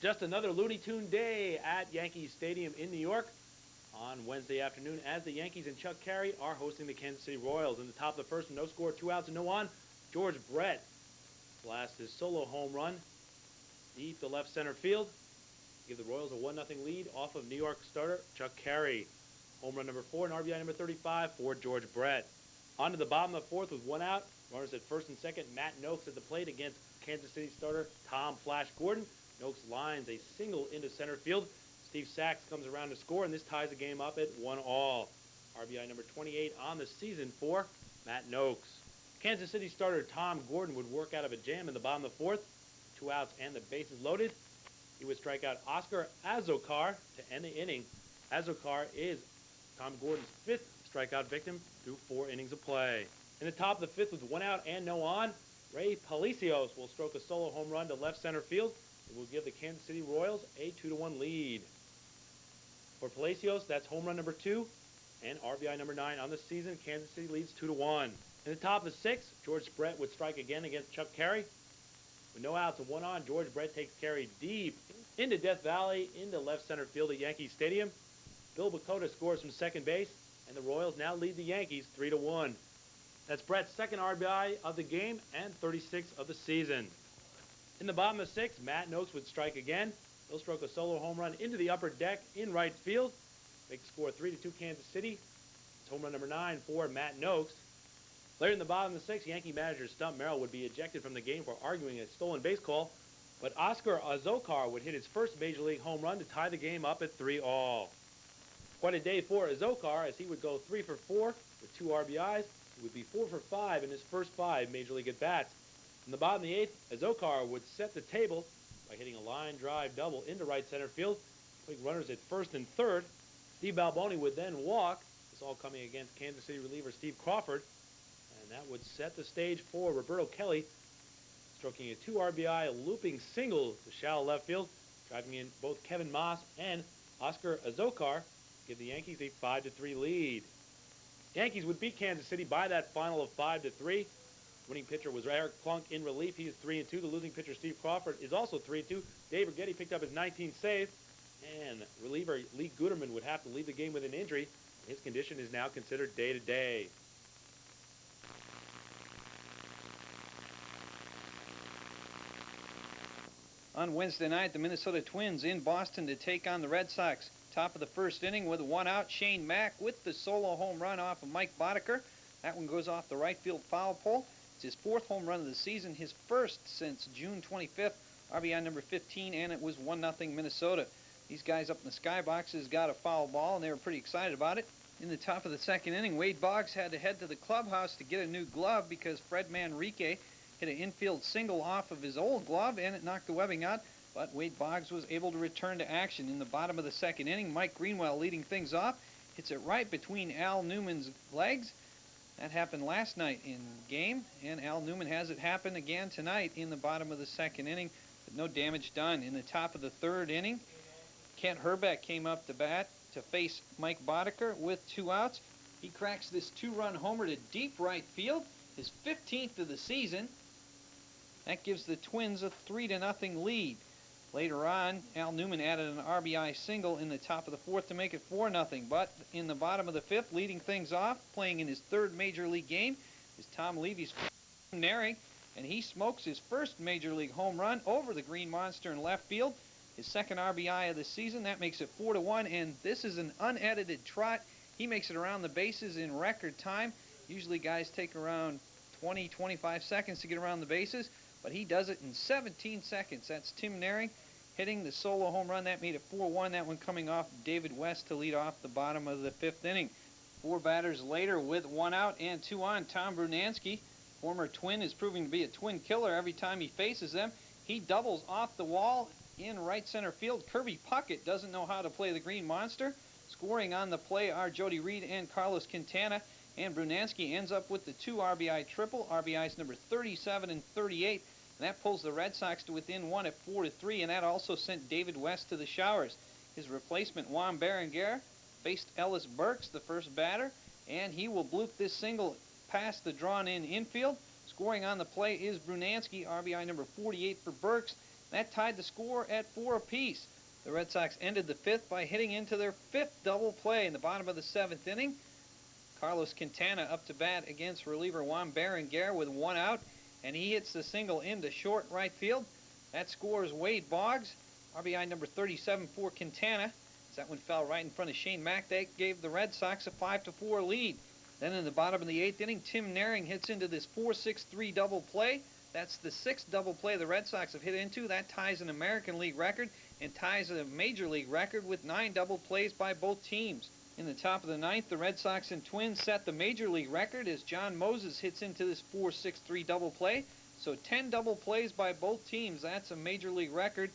Just another Looney Tune day at Yankee Stadium in New York on Wednesday afternoon as the Yankees and Chuck Carey are hosting the Kansas City Royals. In the top of the first, no score, 2 outs and no on. George Brett blasts his solo home run deep to left center field. Give the Royals a 1-0 lead off of New York starter Chuck Carey. Home run number 4 and RBI number 35 for George Brett. On to the bottom of the fourth with 1 out. Runners at first and second. Matt Noakes at the plate against Kansas City starter Tom Flash Gordon. Noakes lines a single into center field. Steve Sachs comes around to score, and this ties the game up at 1-all. RBI number 28 on the season for Matt Noakes. Kansas City starter Tom Gordon would work out of a jam in the bottom of the fourth. 2 outs and the bases loaded. He would strike out Oscar Azócar to end the inning. Azócar is Tom Gordon's 5th strikeout victim through 4 innings of play. In the top of the 5th with 1 out and no on, Ray Palacios will stroke a solo home run to left center field. It will give the Kansas City Royals a 2-1 lead. For Palacios, that's home run number 2 and RBI number 9 on the season. Kansas City leads 2-1. In the top of the 6th, George Brett would strike again against Chuck Carey. With no outs and 1 on, George Brett takes Carey deep into Death Valley, into left center field at Yankee Stadium. Bill Bacota scores from second base, and the Royals now lead the Yankees 3-1. That's Brett's 2nd RBI of the game and 36th of the season. In the bottom of the 6th, Matt Noakes would strike again. He'll stroke a solo home run into the upper deck in right field. Make the score 3-2 Kansas City. It's home run number 9 for Matt Noakes. Later in the bottom of the 6th, Yankee manager Stump Merrill would be ejected from the game for arguing a stolen base call. But Oscar Azócar would hit his first Major League home run to tie the game up at 3-all. Quite a day for Azócar as he would go 3 for 4 with 2 RBIs. He would be 4 for 5 in his first 5 Major League at-bats. In the bottom of the 8th, Azócar would set the table by hitting a line drive double into right center field, putting runners at first and third. Steve Balboni would then walk. This all coming against Kansas City reliever Steve Crawford. And that would set the stage for Roberto Kelly, stroking a 2 RBI looping single to shallow left field, driving in both Kevin Moss and Oscar Azócar, give the Yankees a 5-3 lead. The Yankees would beat Kansas City by that final of 5-3. Winning pitcher was Eric Plunk in relief. He is 3-2. The losing pitcher, Steve Crawford, is also 3-2. Dave Righetti picked up his 19th save. And reliever Lee Guterman would have to leave the game with an injury. His condition is now considered day-to-day. On Wednesday night, the Minnesota Twins in Boston to take on the Red Sox. Top of the first inning with 1 out, Shane Mack with the solo home run off of Mike Boddicker. That one goes off the right field foul pole. It's his 4th home run of the season, his 1st since June 25th, RBI number 15, and it was 1-0 Minnesota. These guys up in the skyboxes got a foul ball, and they were pretty excited about it. In the top of the 2nd inning, Wade Boggs had to head to the clubhouse to get a new glove because Fred Manrique hit an infield single off of his old glove, and it knocked the webbing out. But Wade Boggs was able to return to action. In the bottom of the 2nd inning, Mike Greenwell leading things off. Hits it right between Al Newman's legs. That happened last night in game, and Al Newman has it happen again tonight in the bottom of the 2nd inning, but no damage done. In the top of the 3rd inning, Kent Hrbek came up to bat to face Mike Boddicker with 2 outs. He cracks this 2-run homer to deep right field, his 15th of the season. That gives the Twins a 3-0 lead. Later on, Al Newman added an RBI single in the top of the 4th to make it 4-0. But in the bottom of the 5th, leading things off, playing in his 3rd Major League game, is Tom Levy's Nary, and he smokes his 1st Major League home run over the Green Monster in left field. His 2nd RBI of the season. That makes it 4-1, and this is an unedited trot. He makes it around the bases in record time. Usually guys take around 20-25 seconds to get around the bases, but he does it in 17 seconds. That's Tim Nary hitting the solo home run. That made it 4-1. That one coming off David West to lead off the bottom of the 5th inning. 4 batters later with 1 out and 2 on, Tom Brunansky, former Twin, is proving to be a Twin killer every time he faces them. He doubles off the wall in right center field. Kirby Puckett doesn't know how to play the Green Monster. Scoring on the play are Jody Reed and Carlos Quintana. And Brunansky ends up with the 2 RBI triple. RBIs number 37 and 38. And that pulls the Red Sox to within 1 at 4-3, and that also sent David West to the showers. His replacement, Juan Berenguer, faced Ellis Burks, the first batter, and he will bloop this single past the drawn-in infield. Scoring on the play is Brunansky, RBI number 48 for Burks. That tied the score at 4 apiece. The Red Sox ended the fifth by hitting into their fifth double play in the bottom of the seventh inning. Carlos Quintana up to bat against reliever Juan Berenguer with one out, and he hits the single into short right field. That scores Wade Boggs, RBI number 37 for Quintana. That one fell right in front of Shane Mack. That gave the Red Sox a 5-4 lead. Then in the bottom of the eighth inning, Tim Naring hits into this 4-6-3 double play. That's the sixth double play the Red Sox have hit into. That ties an American League record and ties a Major League record with 9 double plays by both teams. In the top of the ninth, the Red Sox and Twins set the Major League record as John Moses hits into this 4-6-3 double play. So 10 double plays by both teams. That's a Major League record.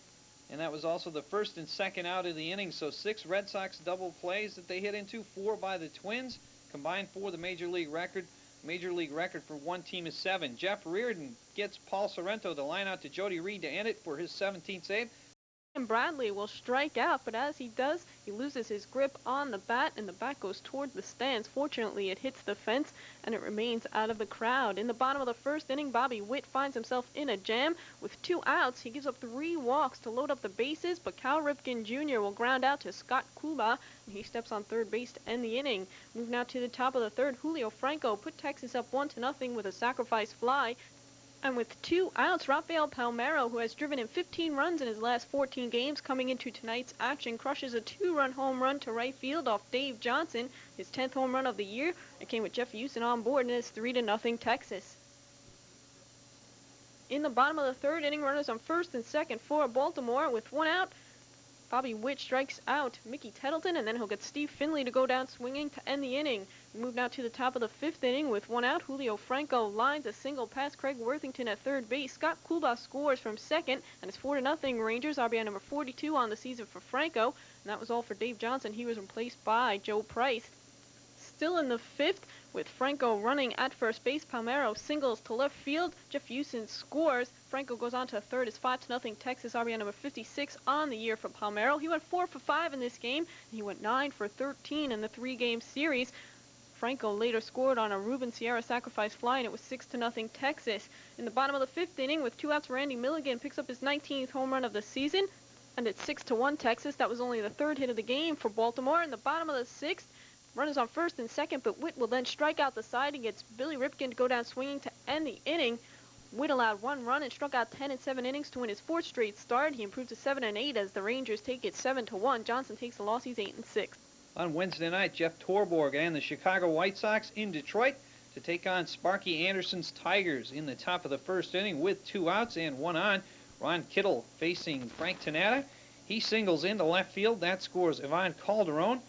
And that was also the first and second out of the inning. So 6 Red Sox double plays that they hit into, 4 by the Twins, combined for the Major League record. Major League record for one team is 7. Jeff Reardon gets Paul Sorrento to line out to Jody Reed to end it for his 17th save. And Bradley will strike out, but as he does, he loses his grip on the bat, and the bat goes toward the stands. Fortunately, it hits the fence, and it remains out of the crowd. In the bottom of the first inning, Bobby Witt finds himself in a jam. With 2 outs, he gives up 3 walks to load up the bases, but Cal Ripken Jr. will ground out to Scott Kuba, and he steps on third base to end the inning. Move now to the top of the third. Julio Franco put Texas up 1-0 with a sacrifice fly. And with 2 outs, Rafael Palmeiro, who has driven in 15 runs in his last 14 games, coming into tonight's action, crushes a 2-run home run to right field off Dave Johnson, his 10th home run of the year. It came with Jeff Houston on board, and it's 3-0 Texas. In the bottom of the third inning, runners on first and second for Baltimore. With 1 out, Bobby Witt strikes out Mickey Tettleton, and then he'll get Steve Finley to go down swinging to end the inning. We move now to the top of the 5th inning. With 1 out, Julio Franco lines a single past Craig Worthington at third base. Scott Kuba scores from second, and it's 4-0 Rangers. RBI number 42 on the season for Franco. And that was all for Dave Johnson. He was replaced by Joe Price. Still in the 5th, with Franco running at first base, Palmeiro singles to left field. Jeff Houston scores. Franco goes on to third. It's 5-0 Texas. RBI number 56 on the year for Palmeiro. He went 4 for 5 in this game, and he went 9 for 13 in the 3-game series. Franco later scored on a Ruben Sierra sacrifice fly, and it was 6-0 Texas. In the bottom of the 5th inning, with 2 outs, Randy Milligan picks up his 19th home run of the season, and it's 6-1 Texas. That was only the 3rd hit of the game for Baltimore. In the bottom of the 6th, runners on first and second, but Witt will then strike out the side and gets Billy Ripken to go down swinging to end the inning. Witt allowed 1 run and struck out 10 in 7 innings to win his 4th straight start. He improved to 7-8 as the Rangers take it 7-1. Johnson takes the loss. He's 8-6. On Wednesday night, Jeff Torborg and the Chicago White Sox in Detroit to take on Sparky Anderson's Tigers in the top of the first inning with 2 outs and 1 on. Ron Kittle facing Frank Tanata. He singles into left field. That scores Ivan Calderon.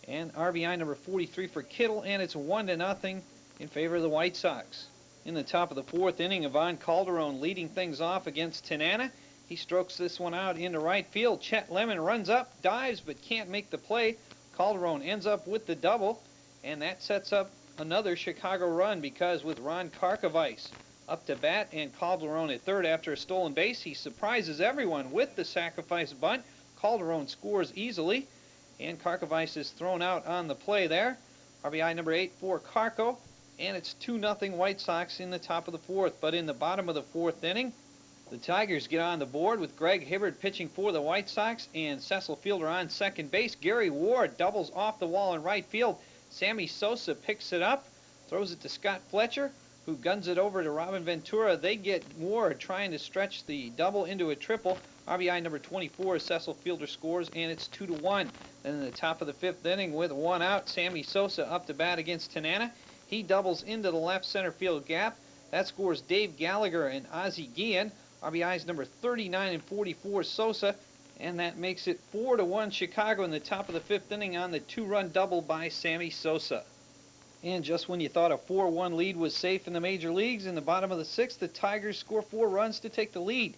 And RBI number 43 for Kittle, and it's 1-0 in favor of the White Sox. In the top of the 4th inning, Ivan Calderon leading things off against Tanana. He strokes this one out into right field. Chet Lemon runs up, dives, but can't make the play. Calderon ends up with the double, and that sets up another Chicago run because with Ron Karkovice up to bat and Calderon at third after a stolen base, he surprises everyone with the sacrifice bunt. Calderon scores easily, and Karkovice is thrown out on the play there. RBI number 8 for Karko, and it's 2-0 White Sox in the top of the 4th. But in the bottom of the 4th inning, the Tigers get on the board with Greg Hibbert pitching for the White Sox and Cecil Fielder on second base. Gary Ward doubles off the wall in right field. Sammy Sosa picks it up, throws it to Scott Fletcher, who guns it over to Robin Ventura. They get Ward trying to stretch the double into a triple. RBI number 24 as Cecil Fielder scores, and it's 2-1. Then in the top of the 5th inning with 1 out, Sammy Sosa up to bat against Tanana. He doubles into the left center field gap. That scores Dave Gallagher and Ozzie Guillen. RBIs number 39 and 44 Sosa, and that makes it 4-1 Chicago in the top of the 5th inning on the 2-run double by Sammy Sosa. And just when you thought a 4-1 lead was safe in the major leagues, in the bottom of the 6th, the Tigers score 4 runs to take the lead.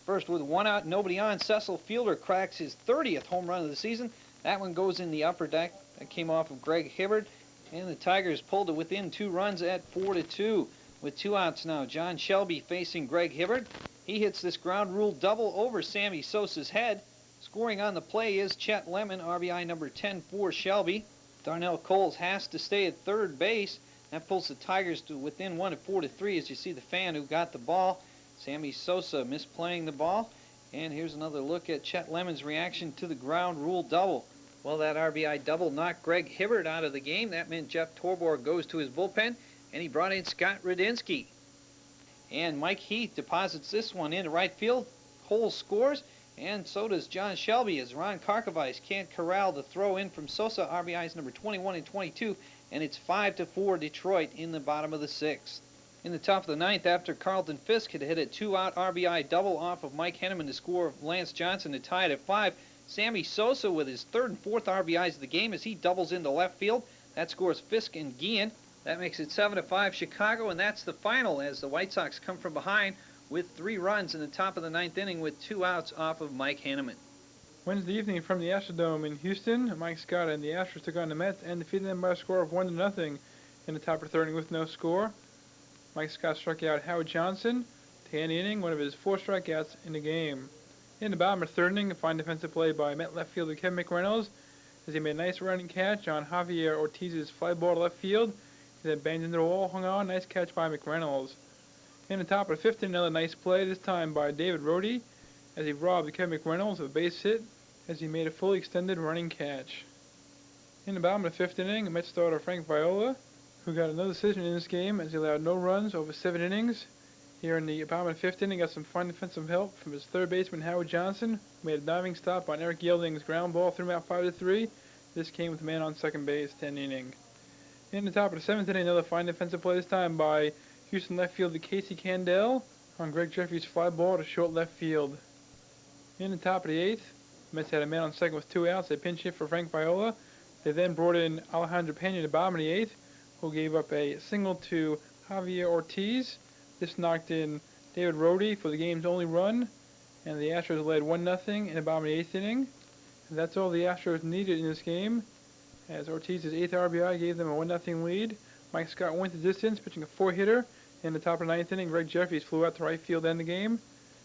First, with 1 out, nobody on, Cecil Fielder cracks his 30th home run of the season. That one goes in the upper deck. That came off of Greg Hibbert, and the Tigers pulled it within 2 runs at 4-2. With 2 outs now, John Shelby facing Greg Hibbert. He hits this ground rule double over Sammy Sosa's head. Scoring on the play is Chet Lemon, RBI number 10 for Shelby. Darnell Coles has to stay at third base. That pulls the Tigers to within 1 at 4-3 as you see the fan who got the ball. Sammy Sosa misplaying the ball. And here's another look at Chet Lemon's reaction to the ground rule double. Well, that RBI double knocked Greg Hibbert out of the game. That meant Jeff Torborg goes to his bullpen, and he brought in Scott Radinsky. And Mike Heath deposits this one into right field. Cole scores, and so does John Shelby as Ron Karkovice can't corral the throw in from Sosa. RBIs number 21 and 22, and it's 5-4 Detroit in the bottom of the sixth. In the top of the ninth, after Carlton Fisk had hit a 2-out RBI double off of Mike Henneman to score Lance Johnson to tie it at 5, Sammy Sosa with his third and fourth RBIs of the game as he doubles into left field. That scores Fisk and Guillen. That makes it 7-5 Chicago, and that's the final as the White Sox come from behind with 3 runs in the top of the ninth inning with 2 outs off of Mike Henneman. Wednesday evening from the Astrodome in Houston, Mike Scott and the Astros took on the Mets and defeated them by a score of 1-0 in the top of the third inning with no score. Mike Scott struck out Howard Johnson to end the inning, one of his 4 strikeouts in the game. In the bottom of the third inning, a fine defensive play by Met left fielder Kevin McReynolds as he made a nice running catch on Javier Ortiz's fly ball to left field. He then banged into the wall, hung on, nice catch by McReynolds. In the top of the fifth inning, another nice play, this time by David Rohde as he robbed Kevin McReynolds of a base hit as he made a fully extended running catch. In the bottom of the fifth inning, Mets starter Frank Viola, who got another decision in this game as he allowed no runs over 7 innings. Here in the bottom of the fifth inning, got some fine defensive help from his third baseman Howard Johnson, who made a diving stop on Eric Yielding's ground ball, threw him out 5-3. This came with a man on second base to end the inning. In the top of the seventh inning, another fine defensive play, this time by Houston left fielder Casey Candell on Greg Jeffrey's fly ball to short left field. In the top of the eighth, the Mets had a man on second with 2 outs. They pinch hit for Frank Viola. They then brought in Alejandro Pena in the bottom of the eighth, who gave up a single to Javier Ortiz. This knocked in David Rohde for the game's only run, and the Astros led 1-0 in the bottom of the eighth inning. And that's all the Astros needed in this game, as Ortiz's 8th RBI gave them a 1-0 lead. Mike Scott went the distance, pitching a 4-hitter. In the top of the ninth inning, Greg Jeffries flew out to right field to end the game.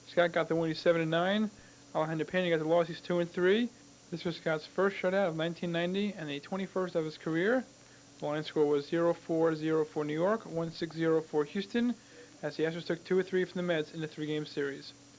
Scott got the win, he's 7-9. Alejandro Pena got the loss, he's 2-3. This was Scott's first shutout of 1990 and the 21st of his career. The line score was 0-4-0 for New York, 1-6-0 for Houston, as the Astros took 2-3 from the Mets in the 3-game series.